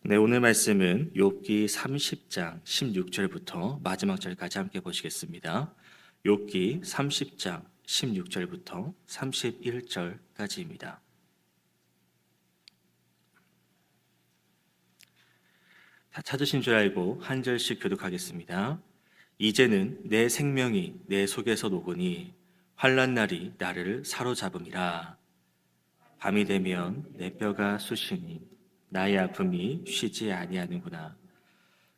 네, 오늘 말씀은 욥기 30장 16절부터 마지막 절까지 함께 보시겠습니다. 욥기 30장 16절부터 31절까지입니다. 다 찾으신 줄 알고 한 절씩 교독하겠습니다. 이제는 내 생명이 내 속에서 녹으니 환난 날이 나를 사로잡음이라. 밤이 되면 내 뼈가 쑤시니 나의 아픔이 쉬지 아니하는구나.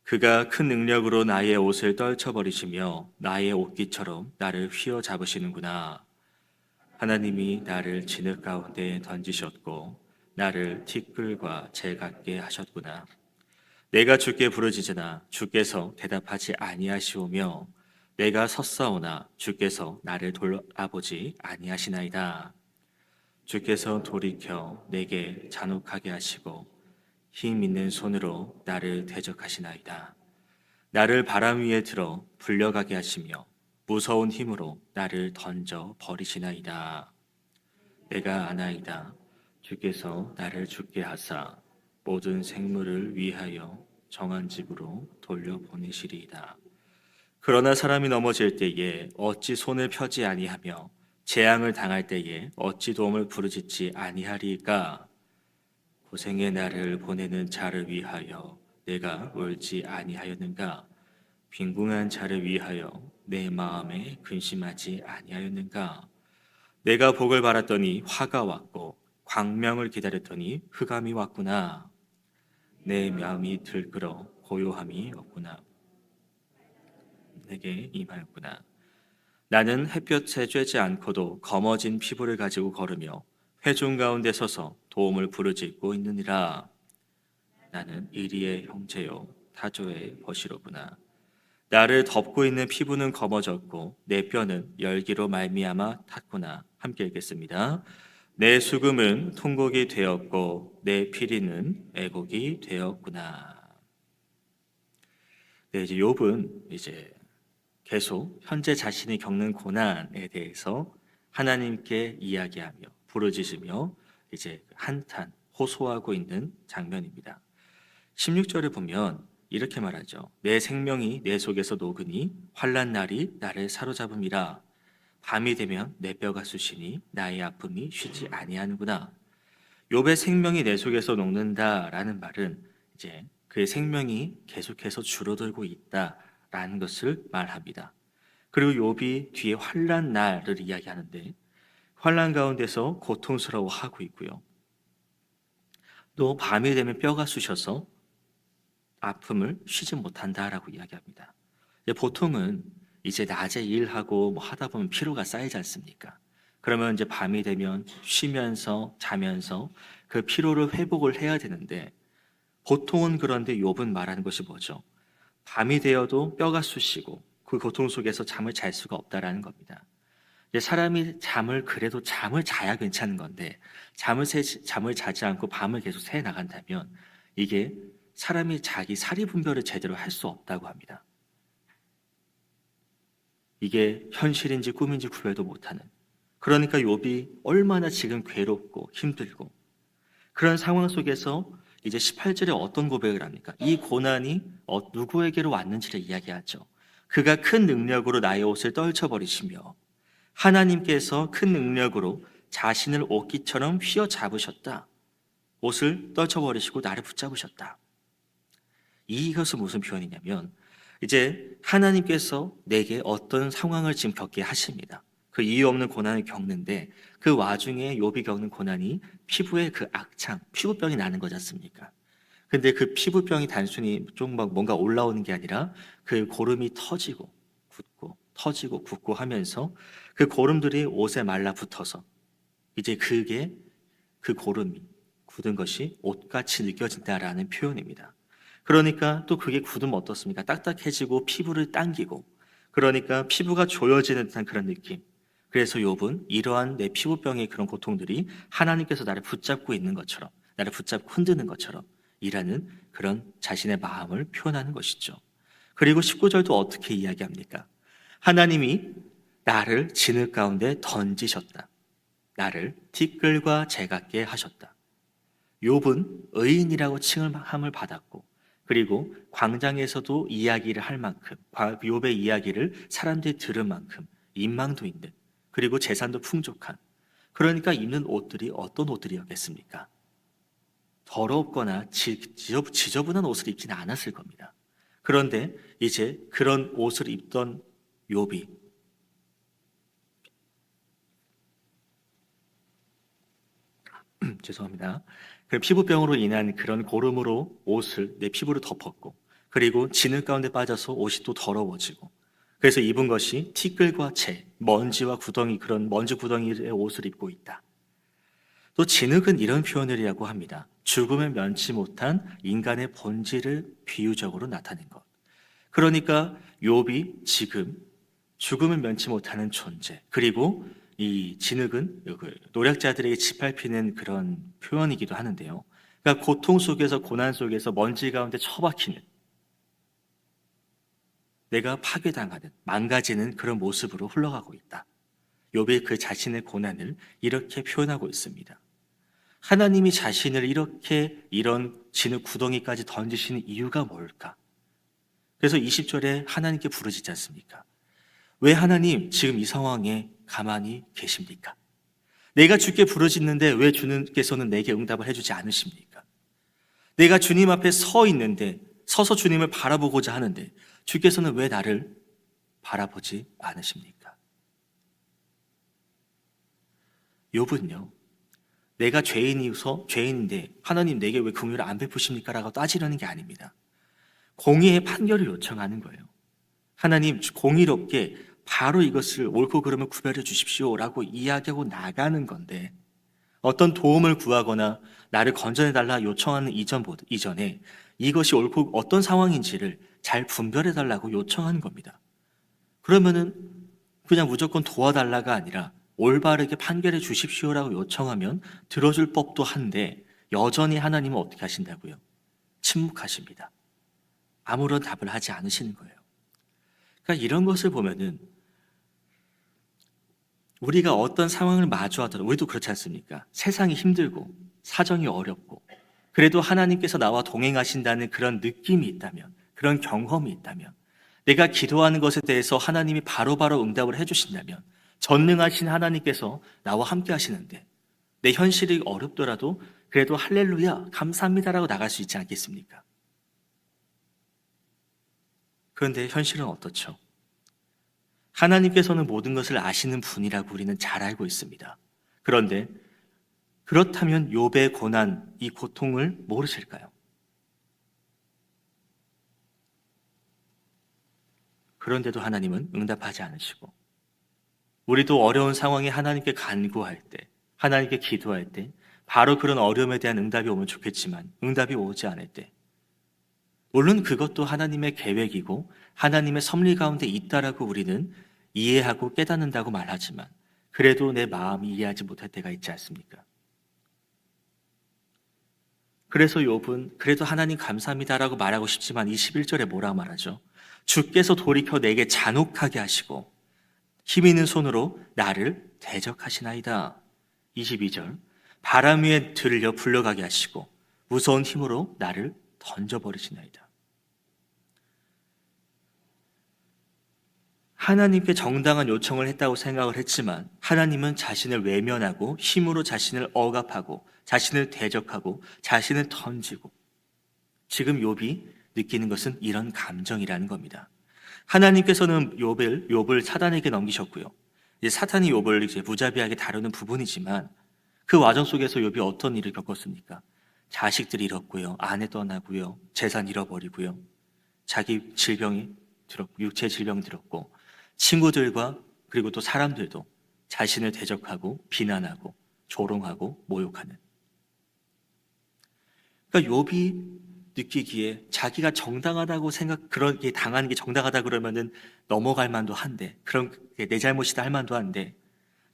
그가 큰 능력으로 나의 옷을 떨쳐버리시며 나의 옷깃처럼 나를 휘어잡으시는구나. 하나님이 나를 진흙 가운데 던지셨고 나를 티끌과 재 같게 하셨구나. 내가 주께 부르짖으나 주께서 대답하지 아니하시오며 내가 섰사오나 주께서 나를 돌아보지 아니하시나이다. 주께서 돌이켜 내게 잔혹하게 하시고 힘 있는 손으로 나를 대적하시나이다. 나를 바람 위에 들어 불려가게 하시며 무서운 힘으로 나를 던져 버리시나이다. 내가 아나이다. 주께서 나를 죽게 하사 모든 생물을 위하여 정한 집으로 돌려보내시리이다. 그러나 사람이 넘어질 때에 어찌 손을 펴지 아니하며 재앙을 당할 때에 어찌 도움을 부르짖지 아니하리까? 고생의 나를 보내는 자를 위하여 내가 울지 아니하였는가? 빈궁한 자를 위하여 내 마음에 근심하지 아니하였는가? 내가 복을 바랐더니 화가 왔고 광명을 기다렸더니 흑암이 왔구나. 내 마음이 들끓어 고요함이 없구나. 내게 임하였구나. 나는 햇볕에 쬐지 않고도 검어진 피부를 가지고 걸으며 회중 가운데 서서 도움을 부르짖고 있느니라. 나는 이리의 형제요 타조의 벗이로구나. 나를 덮고 있는 피부는 검어졌고 내 뼈는 열기로 말미암아 탔구나. 함께 읽겠습니다. 내 수금은 통곡이 되었고 내 피리는 애곡이 되었구나. 네, 이제 욥은 이제 계속 현재 자신이 겪는 고난에 대해서 하나님께 이야기하며 부르짖으며 이제 한탄 호소하고 있는 장면입니다. 16절을 보면 이렇게 말하죠. 내 생명이 내 속에서 녹으니 환난 날이 나를 사로잡음이라. 밤이 되면 내 뼈가 쑤시니 나의 아픔이 쉬지 아니하는구나. 욥의 생명이 내 속에서 녹는다라는 말은 이제 그의 생명이 계속해서 줄어들고 있다라는 것을 말합니다. 그리고 욥이 뒤에 환난 날을 이야기하는데 환난 가운데서 고통스러워하고 있고요. 또 밤이 되면 뼈가 쑤셔서 아픔을 쉬지 못한다라고 이야기합니다. 보통은 이제 낮에 일하고 뭐 하다 보면 피로가 쌓이지 않습니까? 그러면 이제 밤이 되면 쉬면서 자면서 그 피로를 회복을 해야 되는데 보통은 그런데 욥은 말하는 것이 뭐죠? 밤이 되어도 뼈가 쑤시고 그 고통 속에서 잠을 잘 수가 없다라는 겁니다. 이제 사람이 그래도 잠을 자야 괜찮은 건데 잠을 자지 않고 밤을 계속 새 나간다면 이게 사람이 자기 사리 분별을 제대로 할 수 없다고 합니다. 이게 현실인지 꿈인지 구별도 못하는. 그러니까 욥이 얼마나 지금 괴롭고 힘들고 그런 상황 속에서 이제 18절에 어떤 고백을 합니까? 이 고난이 누구에게로 왔는지를 이야기하죠. 그가 큰 능력으로 나의 옷을 떨쳐버리시며 하나님께서 큰 능력으로 자신을 옷깃처럼 휘어잡으셨다. 옷을 떨쳐버리시고 나를 붙잡으셨다. 이것은 무슨 표현이냐면 이제 하나님께서 내게 어떤 상황을 지금 겪게 하십니다. 그 이유 없는 고난을 겪는데 그 와중에 욥이 겪는 고난이 피부에 그 악창, 피부병이 나는 거지 않습니까? 근데 그 피부병이 단순히 좀 막 뭔가 올라오는 게 아니라 그 고름이 터지고 굳고 터지고 굳고 하면서 그 고름들이 옷에 말라붙어서 이제 그게 그 고름이 굳은 것이 옷같이 느껴진다라는 표현입니다. 그러니까 또 그게 굳으면 어떻습니까? 딱딱해지고 피부를 당기고 그러니까 피부가 조여지는 듯한 그런 느낌. 그래서 욥은 이러한 내 피부병의 그런 고통들이 하나님께서 나를 붙잡고 있는 것처럼 나를 붙잡고 흔드는 것처럼 이라는 그런 자신의 마음을 표현하는 것이죠. 그리고 19절도 어떻게 이야기합니까? 하나님이 나를 진흙 가운데 던지셨다. 나를 티끌과 재 같게 하셨다. 욥은 의인이라고 칭함을 받았고, 그리고 광장에서도 이야기를 할 만큼, 욥의 이야기를 사람들이 들은 만큼 인망도 있는, 그리고 재산도 풍족한, 그러니까 입는 옷들이 어떤 옷들이었겠습니까? 더럽거나 지저분한 옷을 입지는 않았을 겁니다. 그런데 이제 그런 옷을 입던 욥이 죄송합니다. 그 피부병으로 인한 그런 고름으로 옷을 내 피부를 덮었고, 그리고 진흙 가운데 빠져서 옷이 또 더러워지고, 그래서 입은 것이 티끌과 채, 먼지와 구덩이, 그런 먼지 구덩이의 옷을 입고 있다. 또 진흙은 이런 표현이라고 합니다. 죽음을 면치 못한 인간의 본질을 비유적으로 나타낸 것. 그러니까 욥이 지금 죽음을 면치 못하는 존재, 그리고 이 진흙은 노략자들에게 짓밟히는 그런 표현이기도 하는데요. 그러니까 고통 속에서, 고난 속에서 먼지 가운데 처박히는, 내가 파괴당하는, 망가지는 그런 모습으로 흘러가고 있다. 욥이 그 자신의 고난을 이렇게 표현하고 있습니다. 하나님이 자신을 이렇게 이런 진흙 구덩이까지 던지시는 이유가 뭘까? 그래서 20절에 하나님께 부르짖지 않습니까? 왜 하나님 지금 이 상황에 가만히 계십니까? 내가 주께 부르짖는데 왜 주님께서는 내게 응답을 해주지 않으십니까? 내가 주님 앞에 서 있는데, 서서 주님을 바라보고자 하는데 주께서는 왜 나를 바라보지 않으십니까? 욥은요, 내가 죄인인데 하나님 내게 왜 긍휼을 안 베푸십니까? 라고 따지려는 게 아닙니다. 공의의 판결을 요청하는 거예요. 하나님 공의롭게 바로 이것을 옳고 그름을 구별해 주십시오라고 이야기하고 나가는 건데, 어떤 도움을 구하거나 나를 건져내 달라 요청하는 이전에 이것이 옳고 어떤 상황인지를 잘 분별해 달라고 요청하는 겁니다. 그러면은 그냥 무조건 도와달라가 아니라 올바르게 판결해 주십시오라고 요청하면 들어줄 법도 한데, 여전히 하나님은 어떻게 하신다고요? 침묵하십니다. 아무런 답을 하지 않으시는 거예요. 그러니까 이런 것을 보면은 우리가 어떤 상황을 마주하더라도, 우리도 그렇지 않습니까? 세상이 힘들고 사정이 어렵고, 그래도 하나님께서 나와 동행하신다는 그런 느낌이 있다면, 그런 경험이 있다면, 내가 기도하는 것에 대해서 하나님이 바로바로 응답을 해주신다면, 전능하신 하나님께서 나와 함께 하시는데 내 현실이 어렵더라도 그래도 할렐루야 감사합니다라고 나갈 수 있지 않겠습니까? 그런데 현실은 어떻죠? 하나님께서는 모든 것을 아시는 분이라고 우리는 잘 알고 있습니다. 그런데 그렇다면 욥의 고난, 이 고통을 모르실까요? 그런데도 하나님은 응답하지 않으시고, 우리도 어려운 상황에 하나님께 간구할 때, 하나님께 기도할 때 바로 그런 어려움에 대한 응답이 오면 좋겠지만 응답이 오지 않을 때, 물론 그것도 하나님의 계획이고 하나님의 섭리 가운데 있다라고 우리는 이해하고 깨닫는다고 말하지만, 그래도 내 마음이 이해하지 못할 때가 있지 않습니까? 그래서 욥은 그래도 하나님 감사합니다라고 말하고 싶지만 21절에 뭐라 말하죠? 주께서 돌이켜 내게 잔혹하게 하시고 힘 있는 손으로 나를 대적하시나이다. 22절, 바람 위에 들려 불러가게 하시고 무서운 힘으로 나를 던져버리시나이다. 하나님께 정당한 요청을 했다고 생각을 했지만 하나님은 자신을 외면하고 힘으로 자신을 억압하고 자신을 대적하고 자신을 던지고, 지금 욥이 느끼는 것은 이런 감정이라는 겁니다. 하나님께서는 욥을 사단에게 넘기셨고요. 이제 사탄이 욥을 이제 무자비하게 다루는 부분이지만 그 과정 속에서 욥이 어떤 일을 겪었습니까? 자식들 잃었고요, 아내 떠나고요, 재산 잃어버리고요, 자기 질병이 들었고, 육체 질병이 들었고, 친구들과 그리고 또 사람들도 자신을 대적하고 비난하고 조롱하고 모욕하는. 그러니까 욥이 느끼기에 자기가 정당하다고 그렇게 당하는 게 정당하다 그러면은 넘어갈 만도 한데, 그런 게 내 잘못이다 할 만도 한데,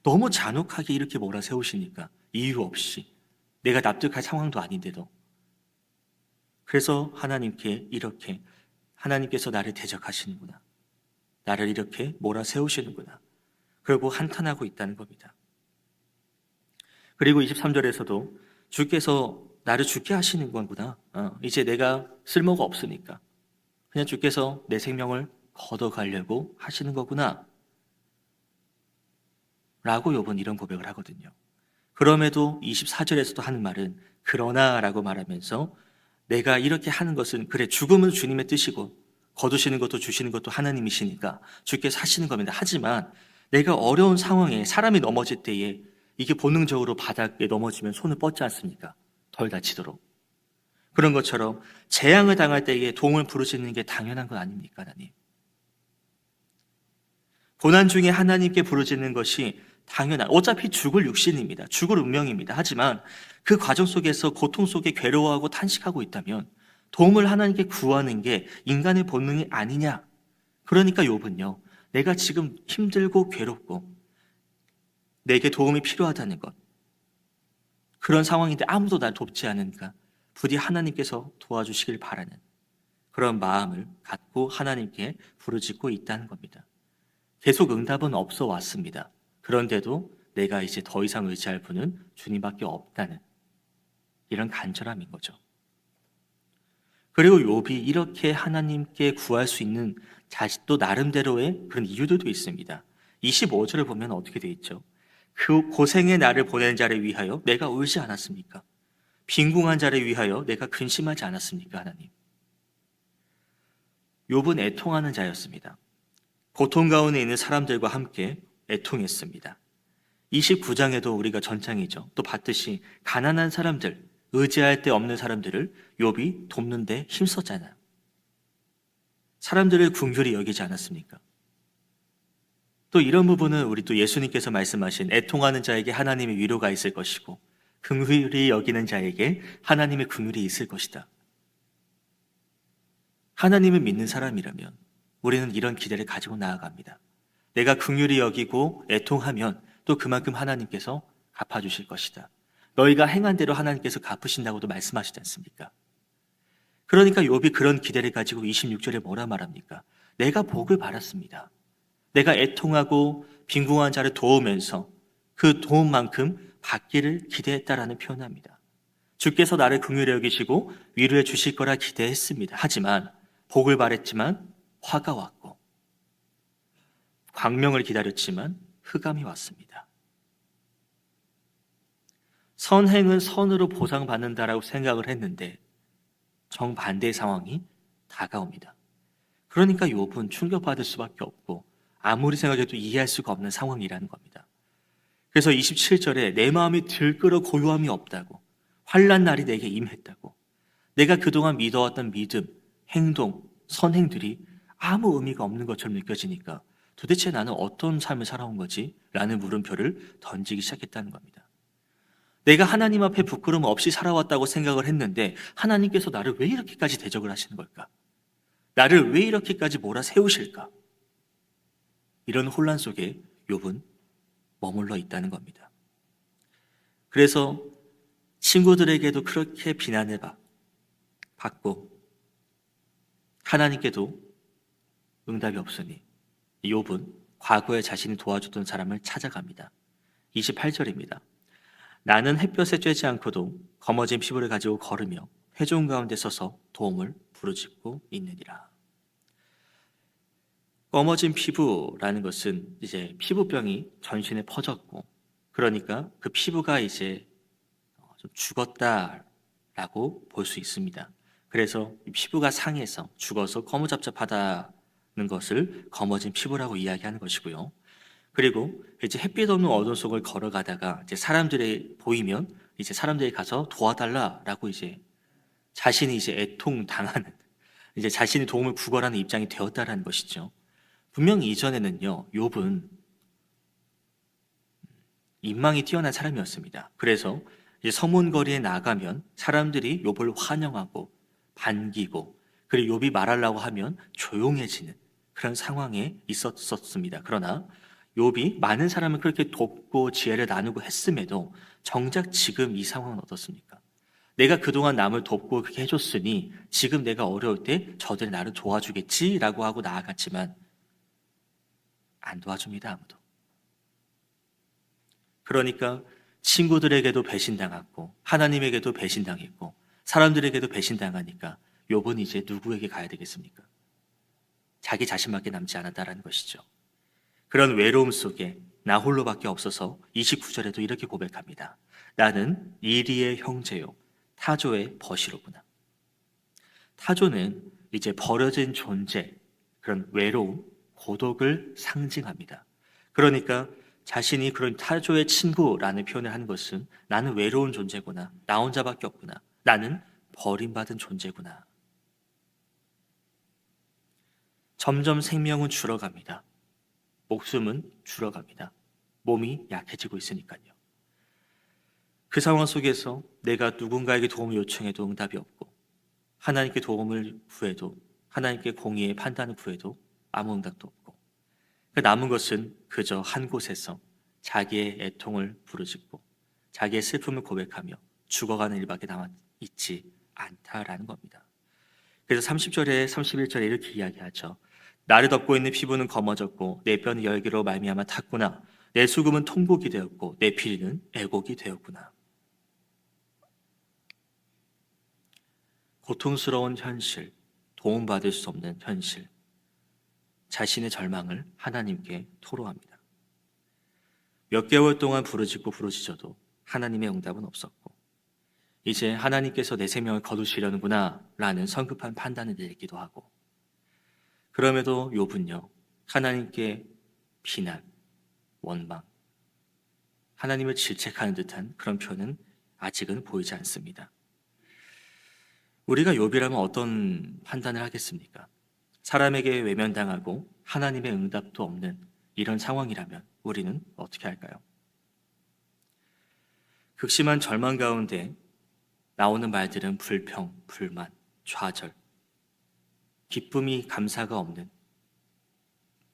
너무 잔혹하게 이렇게 몰아세우시니까 이유 없이, 내가 납득할 상황도 아닌데도. 그래서 하나님께 이렇게, 하나님께서 나를 대적하시는구나, 나를 이렇게 몰아세우시는구나, 그리고 한탄하고 있다는 겁니다. 그리고 23절에서도 주께서 나를 죽게 하시는 거구나. 이제 내가 쓸모가 없으니까 그냥 주께서 내 생명을 걷어가려고 하시는 거구나 라고 욥은 이런 고백을 하거든요. 그럼에도 24절에서도 하는 말은 그러나 라고 말하면서 내가 이렇게 하는 것은 그래 죽음은 주님의 뜻이고 거두시는 것도 주시는 것도 하나님이시니까 주께서 하시는 겁니다. 하지만 내가 어려운 상황에 사람이 넘어질 때에 이게 본능적으로 바닥에 넘어지면 손을 뻗지 않습니까? 덜 다치도록. 그런 것처럼 재앙을 당할 때에 도움을 부르시는 게 당연한 건 아닙니까, 하나님? 고난 중에 하나님께 부르짖는 것이 당연한, 어차피 죽을 육신입니다. 죽을 운명입니다. 하지만 그 과정 속에서 고통 속에 괴로워하고 탄식하고 있다면 도움을 하나님께 구하는 게 인간의 본능이 아니냐. 그러니까 욥은요, 내가 지금 힘들고 괴롭고 내게 도움이 필요하다는 것, 그런 상황인데 아무도 날 돕지 않으니까 부디 하나님께서 도와주시길 바라는 그런 마음을 갖고 하나님께 부르짖고 있다는 겁니다. 계속 응답은 없어 왔습니다. 그런데도 내가 이제 더 이상 의지할 분은 주님밖에 없다는 이런 간절함인 거죠. 그리고 욥이 이렇게 하나님께 구할 수 있는 또 나름대로의 그런 이유들도 있습니다. 25절을 보면 어떻게 돼 있죠? 그 고생의 나를 보내는 자를 위하여 내가 울지 않았습니까? 빈궁한 자를 위하여 내가 근심하지 않았습니까, 하나님? 욥은 애통하는 자였습니다. 고통 가운데 있는 사람들과 함께 애통했습니다. 29장에도 우리가 전장이죠. 또 봤듯이 가난한 사람들, 의지할 데 없는 사람들을 욥이 돕는 데 힘썼잖아요. 사람들을 긍휼히 여기지 않았습니까? 또 이런 부분은 우리 또 예수님께서 말씀하신 애통하는 자에게 하나님의 위로가 있을 것이고 긍휼히 여기는 자에게 하나님의 긍휼이 있을 것이다. 하나님을 믿는 사람이라면 우리는 이런 기대를 가지고 나아갑니다. 내가 긍휼히 여기고 애통하면 또 그만큼 하나님께서 갚아주실 것이다. 너희가 행한 대로 하나님께서 갚으신다고도 말씀하시지 않습니까? 그러니까 욥이 그런 기대를 가지고 26절에 뭐라 말합니까? 내가 복을 받았습니다. 내가 애통하고 빈궁한 자를 도우면서 그 도움만큼 받기를 기대했다라는 표현합니다. 주께서 나를 긍휼히 여기시고 위로해 주실 거라 기대했습니다. 하지만 복을 바랬지만 화가 왔고 광명을 기다렸지만 흑암이 왔습니다. 선행은 선으로 보상받는다라고 생각을 했는데 정반대의 상황이 다가옵니다. 그러니까 욥은 충격받을 수밖에 없고 아무리 생각해도 이해할 수가 없는 상황이라는 겁니다. 그래서 27절에 내 마음이 들끓어 고요함이 없다고, 환난 날이 내게 임했다고, 내가 그동안 믿어왔던 믿음, 행동, 선행들이 아무 의미가 없는 것처럼 느껴지니까 도대체 나는 어떤 삶을 살아온 거지? 라는 물음표를 던지기 시작했다는 겁니다. 내가 하나님 앞에 부끄러움 없이 살아왔다고 생각을 했는데 하나님께서 나를 왜 이렇게까지 대적을 하시는 걸까? 나를 왜 이렇게까지 몰아세우실까? 이런 혼란 속에 욥은 머물러 있다는 겁니다. 그래서 친구들에게도 그렇게 비난을 받고 하나님께도 응답이 없으니 욥은 과거에 자신이 도와줬던 사람을 찾아갑니다. 28절입니다. 나는 햇볕에 쬐지 않고도 검어진 피부를 가지고 걸으며 회중 가운데 서서 도움을 부르짖고 있느니라. 검어진 피부라는 것은 이제 피부병이 전신에 퍼졌고, 그러니까 그 피부가 이제 좀 죽었다라고 볼 수 있습니다. 그래서 피부가 상해서 죽어서 거무잡잡하다는 것을 검어진 피부라고 이야기하는 것이고요. 그리고 이제 햇빛 없는 어둠 속을 걸어가다가 이제 사람들이 보이면 이제 사람들이 가서 도와달라라고 이제 자신이 이제 애통당하는, 이제 자신이 도움을 구걸하는 입장이 되었다라는 것이죠. 분명히 이전에는요, 욥은 인망이 뛰어난 사람이었습니다. 그래서 이제 서문거리에 나가면 사람들이 욥을 환영하고 반기고, 그리고 욥이 말하려고 하면 조용해지는 그런 상황에 있었습니다. 그러나 욥이 많은 사람을 그렇게 돕고 지혜를 나누고 했음에도 정작 지금 이 상황은 어떻습니까? 내가 그동안 남을 돕고 그렇게 해줬으니 지금 내가 어려울 때 저들이 나를 도와주겠지라고 하고 나아갔지만 안 도와줍니다, 아무도. 그러니까 친구들에게도 배신당했고 하나님에게도 배신당했고 사람들에게도 배신당하니까 욥은 이제 누구에게 가야 되겠습니까? 자기 자신밖에 남지 않았다라는 것이죠. 그런 외로움 속에 나 홀로밖에 없어서 29절에도 이렇게 고백합니다. 나는 이리의 형제요 타조의 벗이로구나. 타조는 이제 버려진 존재, 그런 외로움, 고독을 상징합니다. 그러니까 자신이 그런 타조의 친구라는 표현을 하는 것은 나는 외로운 존재구나. 나 혼자밖에 없구나. 나는 버림받은 존재구나. 점점 생명은 줄어갑니다. 목숨은 줄어갑니다. 몸이 약해지고 있으니까요. 그 상황 속에서 내가 누군가에게 도움을 요청해도 응답이 없고 하나님께 도움을 구해도 하나님께 공의의 판단을 구해도 아무 응답도 없고 그 남은 것은 그저 한 곳에서 자기의 애통을 부르짖고 자기의 슬픔을 고백하며 죽어가는 일밖에 남아있지 않다라는 겁니다. 그래서 30절에 31절에 이렇게 이야기하죠. 나를 덮고 있는 피부는 검어졌고 내 뼈는 열기로 말미암아 탔구나. 내 수금은 통곡이 되었고 내 피리는 애곡이 되었구나. 고통스러운 현실, 도움받을 수 없는 현실, 자신의 절망을 하나님께 토로합니다. 몇 개월 동안 부르짖고 부르짖어도 하나님의 응답은 없었고 이제 하나님께서 내 생명을 거두시려는구나 라는 성급한 판단을 내리기도 하고 그럼에도 욥은요 하나님께 비난, 원망, 하나님을 질책하는 듯한 그런 표현은 아직은 보이지 않습니다. 우리가 욥이라면 어떤 판단을 하겠습니까? 사람에게 외면당하고 하나님의 응답도 없는 이런 상황이라면 우리는 어떻게 할까요? 극심한 절망 가운데 나오는 말들은 불평, 불만, 좌절, 기쁨이 감사가 없는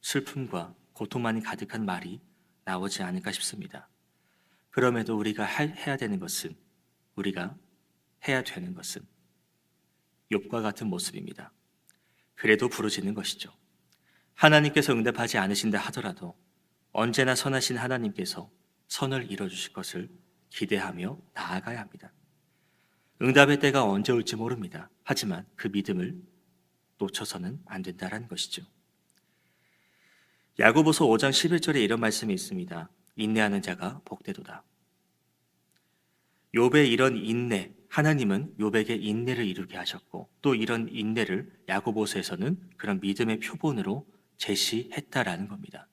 슬픔과 고통만이 가득한 말이 나오지 않을까 싶습니다. 그럼에도 우리가 해야 되는 것은 우리가 해야 되는 것은 욥과 같은 모습입니다. 그래도 부르짖는 것이죠. 하나님께서 응답하지 않으신다 하더라도 언제나 선하신 하나님께서 선을 이뤄주실 것을 기대하며 나아가야 합니다. 응답의 때가 언제 올지 모릅니다. 하지만 그 믿음을 놓쳐서는 안 된다는 것이죠. 야고보서 5장 11절에 이런 말씀이 있습니다. 인내하는 자가 복되도다. 욥의 이런 인내, 하나님은 욥에게 인내를 이루게 하셨고 또 이런 인내를 야고보서에서는 그런 믿음의 표본으로 제시했다라는 겁니다.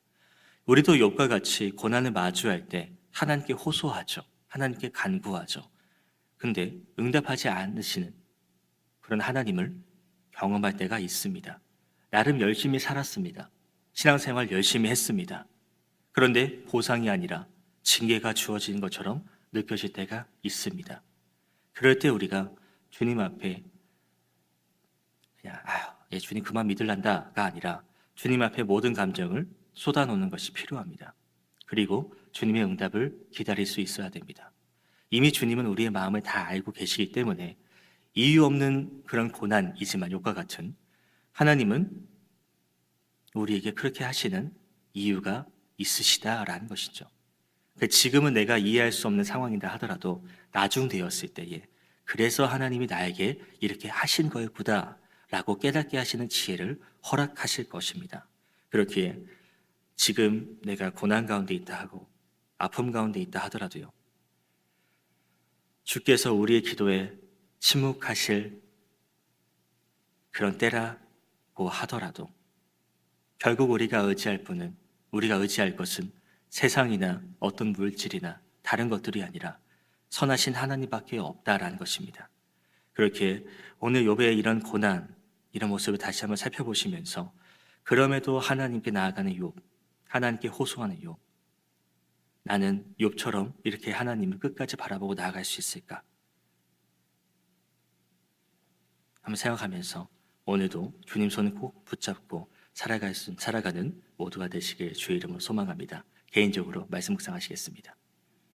우리도 욥과 같이 고난을 마주할 때 하나님께 호소하죠. 하나님께 간구하죠. 근데 응답하지 않으시는 그런 하나님을 경험할 때가 있습니다. 나름 열심히 살았습니다. 신앙생활 열심히 했습니다. 그런데 보상이 아니라 징계가 주어지는 것처럼 느껴질 때가 있습니다. 그럴 때 우리가 주님 앞에 그냥 주님 그만 믿을란다가 아니라 주님 앞에 모든 감정을 쏟아놓는 것이 필요합니다. 그리고 주님의 응답을 기다릴 수 있어야 됩니다. 이미 주님은 우리의 마음을 다 알고 계시기 때문에 이유 없는 그런 고난이지만 욥과 같은 하나님은 우리에게 그렇게 하시는 이유가 있으시다라는 것이죠. 지금은 내가 이해할 수 없는 상황이다 하더라도 나중 되었을 때에 그래서 하나님이 나에게 이렇게 하신 거였구나 라고 깨닫게 하시는 지혜를 허락하실 것입니다. 그렇기에 지금 내가 고난 가운데 있다 하고 아픔 가운데 있다 하더라도요. 주께서 우리의 기도에 침묵하실 그런 때라고 하더라도 결국 우리가 의지할 것은 세상이나 어떤 물질이나 다른 것들이 아니라 선하신 하나님밖에 없다라는 것입니다. 그렇게 오늘 욥의 이런 고난, 이런 모습을 다시 한번 살펴보시면서 그럼에도 하나님께 나아가는 욥, 하나님께 호소하는 욥, 나는 욥처럼 이렇게 하나님을 끝까지 바라보고 나아갈 수 있을까? 한번 생각하면서 오늘도 주님 손을 꼭 붙잡고 살아가는 모두가 되시길 주의 이름으로 소망합니다. 개인적으로 말씀 묵상하시겠습니다.